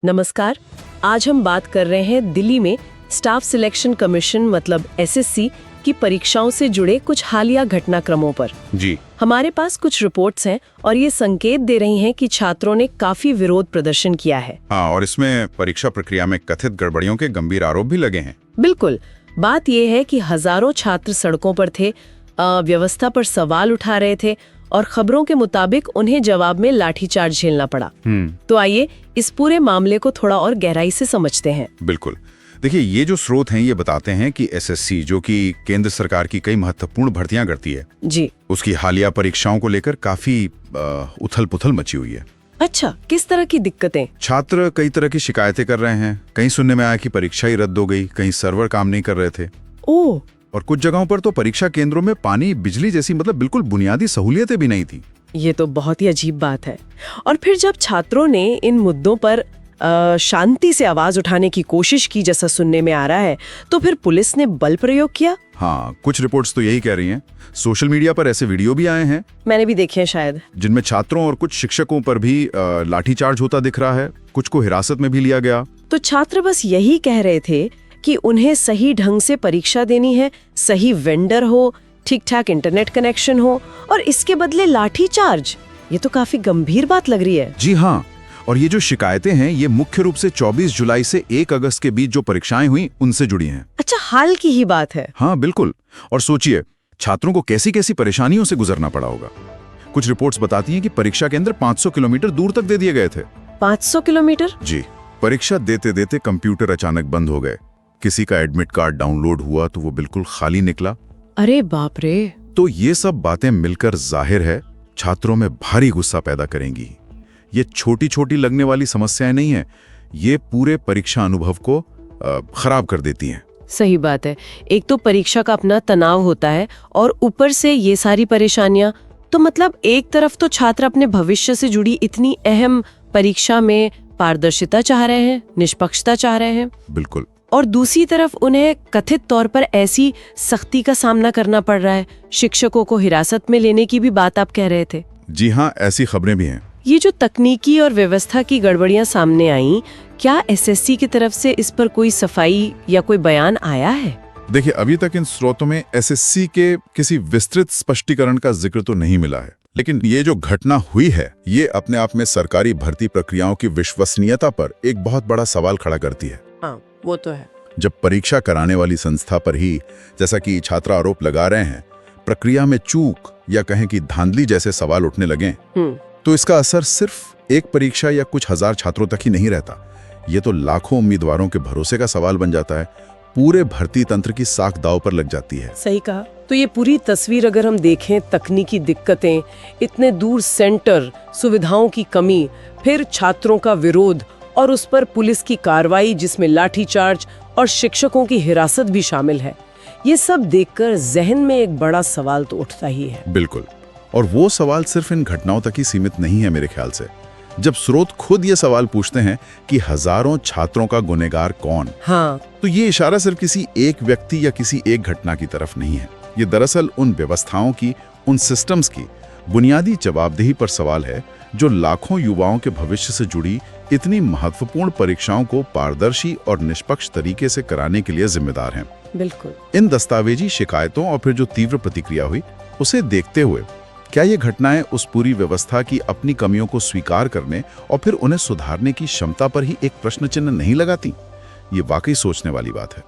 नमस्कार। आज हम बात कर रहे हैं दिल्ली में स्टाफ सिलेक्शन कमीशन मतलब एसएससी की परीक्षाओं से जुड़े कुछ हालिया घटनाक्रमों पर। जी हमारे पास कुछ रिपोर्ट्स हैं और ये संकेत दे रही हैं कि छात्रों ने काफी विरोध प्रदर्शन किया है। हाँ, और इसमें परीक्षा प्रक्रिया में कथित गड़बड़ियों के गंभीर आरोप भी लगे हैं। बिल्कुल। बात यह है कि हजारों छात्र सड़कों पर थे, व्यवस्था पर सवाल उठा रहे थे और खबरों के मुताबिक उन्हें जवाब में लाठीचार्ज झेलना पड़ा। तो आइए इस पूरे मामले को थोड़ा और गहराई से समझते हैं। बिल्कुल। देखिए, ये जो स्रोत हैं ये बताते हैं कि एसएससी, जो कि केंद्र सरकार की कई महत्वपूर्ण भर्तियां करती है, जी, उसकी हालिया परीक्षाओं को लेकर काफी उथल पुथल मची हुई है। अच्छा, किस तरह की दिक्कतें? छात्र कई तरह की शिकायतें कर रहे हैं। कहीं सुनने में आया कि परीक्षा ही रद्द हो गई, कहीं सर्वर काम नहीं कर रहे थे, ओह, और कुछ जगहों पर तो परीक्षा केंद्रों में पानी, बिजली जैसी मतलब बिल्कुल बुनियादी सहूलियतें भी नहीं थी। ये तो बहुत ही अजीब बात है। और फिर जब छात्रों ने इन मुद्दों पर शांति से आवाज उठाने की कोशिश की, जैसा सुनने में आ रहा है, तो फिर पुलिस ने बल प्रयोग किया। हाँ, कुछ रिपोर्ट्स तो यही कह रही हैं। सोशल मीडिया पर ऐसे वीडियो भी आए हैं, मैंने भी देखे हैं शायद, जिनमें छात्रों और कुछ शिक्षकों पर भी लाठीचार्ज होता दिख रहा है। कुछ को हिरासत में भी लिया गया। तो छात्र बस यही कह रहे थे कि उन्हें सही ढंग से परीक्षा देनी है, सही वेंडर हो, ठीक ठाक इंटरनेट कनेक्शन हो, और इसके बदले लाठीचार्ज। ये तो काफी गंभीर बात लग रही है। जी हाँ, और ये जो शिकायतें हैं ये मुख्य रूप से 24 जुलाई से 1 अगस्त के बीच जो परीक्षाएं हुई उनसे जुड़ी हैं। अच्छा, हाल की ही बात है। हाँ बिल्कुल। और सोचिए, छात्रों को कैसी कैसी परेशानियों से गुजरना पड़ा होगा। कुछ रिपोर्ट्स बताती हैं कि परीक्षा केंद्र 500 किलोमीटर दूर तक दे दिए गए थे। 500 किलोमीटर? जी। परीक्षा देते देते कंप्यूटर अचानक बंद हो गए। किसी का एडमिट कार्ड डाउनलोड हुआ तो वो बिल्कुल खाली निकला। अरे बाप रे। तो ये सब बातें मिलकर जाहिर है छात्रों में भारी गुस्सा पैदा करेंगी। ये छोटी छोटी लगने वाली समस्याएं नहीं है, ये पूरे परीक्षा अनुभव को खराब कर देती हैं। सही बात है। एक तो परीक्षा का अपना तनाव होता है और ऊपर से ये सारी परेशानियां। तो मतलब एक तरफ तो छात्र अपने भविष्य से जुड़ी इतनी अहम परीक्षा में पारदर्शिता चाह रहे हैं, निष्पक्षता चाह रहे हैं, बिल्कुल, और दूसरी तरफ उन्हें कथित तौर पर ऐसी सख्ती का सामना करना पड़ रहा है। शिक्षकों को हिरासत में लेने की भी बात आप कह रहे थे। जी हाँ, ऐसी खबरें भी हैं। ये जो तकनीकी और व्यवस्था की गड़बड़ियां सामने आई, क्या एसएससी की तरफ से इस पर कोई सफाई या कोई बयान आया है? देखिए, अभी तक इन स्रोतों में एसएससी के किसी विस्तृत स्पष्टीकरण का जिक्र तो नहीं मिला है, लेकिन ये जो घटना हुई है ये अपने आप में सरकारी भर्ती प्रक्रियाओं की विश्वसनीयता पर एक बहुत बड़ा सवाल खड़ा करती है। हाँ, वो तो है। जब परीक्षा कराने वाली संस्था पर ही, जैसा कि छात्र आरोप लगा रहे हैं, प्रक्रिया में चूक या कहें कि धांधली जैसे सवाल उठने लगे, तो इसका असर सिर्फ एक परीक्षा या कुछ हजार छात्रों तक ही नहीं रहता। ये तो लाखों उम्मीदवारों के भरोसे का सवाल बन जाता है। पूरे भर्ती तंत्र की साख दांव पर लग जाती है। सही कहा। तो ये पूरी तस्वीर अगर हम देखें, तकनीकी दिक्कतें, इतने दूर सेंटर, सुविधाओं की कमी, फिर छात्रों का विरोध और उस पर पुलिस की कार्रवाई जिसमें लाठीचार्ज और शिक्षकों की हिरासत भी शामिल है, ये सब देखकर जहन में एक बड़ा सवाल तो उठता ही है। बिल्कुल। और वो सवाल सिर्फ इन घटनाओं तक ही सीमित नहीं है मेरे ख्याल से। जब स्रोत खुद ये सवाल पूछते हैं कि हजारों छात्रों का गुनहगार कौन, हाँ, तो ये इशारा सिर्फ किसी एक व्यक्ति या किसी एक घटना की तरफ नहीं है। ये दरअसल उन व्यवस्थाओं की, उन सिस्टम्स की बुनियादी जवाबदेही पर सवाल है जो लाखों युवाओं के भविष्य से जुड़ी इतनी महत्वपूर्ण परीक्षाओं को पारदर्शी और निष्पक्ष तरीके से कराने के लिए जिम्मेदार हैं। बिल्कुल। इन दस्तावेजी शिकायतों और फिर जो तीव्र प्रतिक्रिया हुई, उसे देखते हुए क्या ये घटनाएं उस पूरी व्यवस्था की अपनी कमियों को स्वीकार करने और फिर उन्हें सुधारने की क्षमता पर ही एक प्रश्न चिन्ह नहीं लगाती? ये वाकई सोचने वाली बात है।